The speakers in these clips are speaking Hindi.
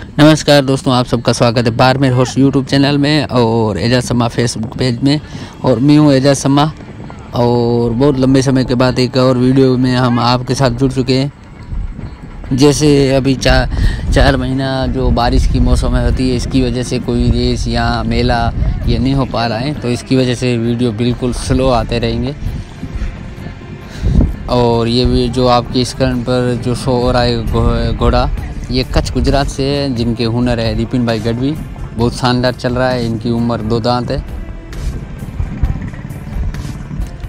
नमस्कार दोस्तों, आप सबका स्वागत है बारमेर हॉर्स यूट्यूब चैनल में और एजाज शर्मा फेसबुक पेज में। और मैं हूँ एजाज शर्मा और बहुत लंबे समय के बाद एक और वीडियो में हम आपके साथ जुड़ चुके हैं। जैसे अभी चार महीना जो बारिश की मौसम में होती है, इसकी वजह से कोई रेस या मेला ये नहीं हो पा रहा है, तो इसकी वजह से वीडियो बिल्कुल स्लो आते रहेंगे। और ये भी जो आपकी स्क्रीन पर जो शो हो रहा है घोड़ा, ये कच्छ गुजरात से है, जिनके हुनर है रिपिन भाई गढ़वी। बहुत शानदार चल रहा है। इनकी उम्र 2 दांत है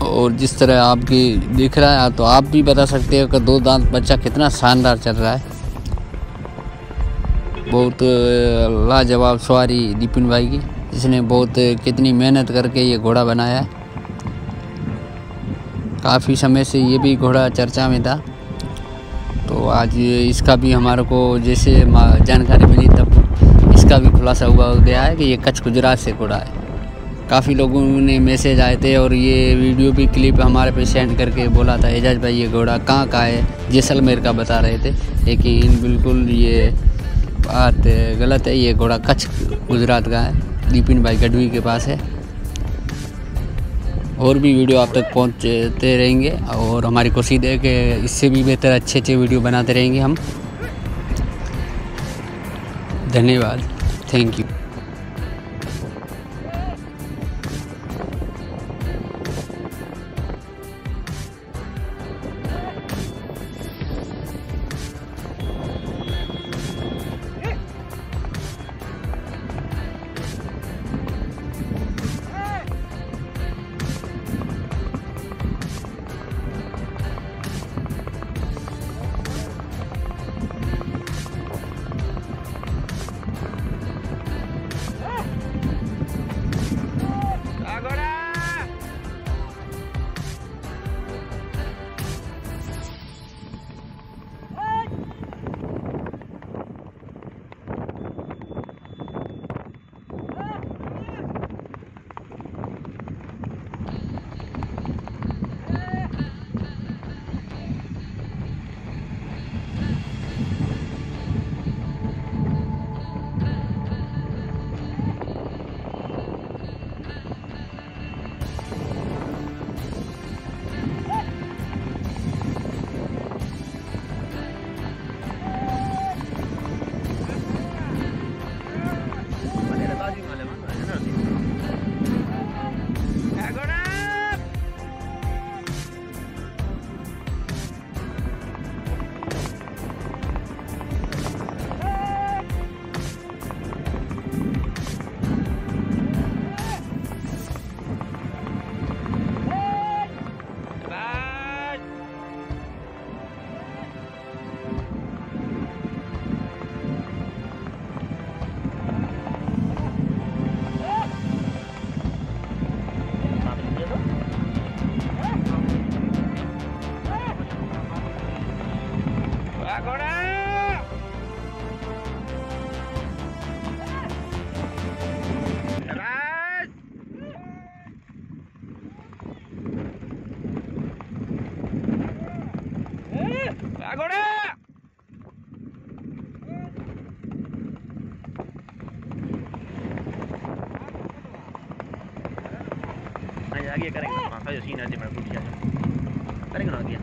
और जिस तरह आपकी दिख रहा है तो आप भी बता सकते हो कि 2 दांत बच्चा कितना शानदार चल रहा है। बहुत लाजवाब सवारी रिपिन भाई की, जिसने बहुत कितनी मेहनत करके ये घोड़ा बनाया है। काफ़ी समय से ये भी घोड़ा चर्चा में था, तो आज इसका भी हमारे को जैसे जानकारी मिली तब इसका भी खुलासा हुआ गया है कि ये कच्छ गुजरात से घोड़ा है। काफ़ी लोगों ने मैसेज आए थे और ये वीडियो भी क्लिप हमारे पे सेंड करके बोला था एजाज भाई ये घोड़ा कहाँ का है, जैसलमेर का बता रहे थे, लेकिन बिल्कुल ये बात गलत है। ये घोड़ा कच्छ गुजरात का है, रिपिन भाई गढ़वी के पास है। और भी वीडियो आप तक पहुंचते रहेंगे और हमारी कोशिश है कि इससे भी बेहतर अच्छे वीडियो बनाते रहेंगे हम। धन्यवाद, थैंक यू। आगे करेंगे ना जो सीन है मैं पूछ लिया करेंगे ना आगे।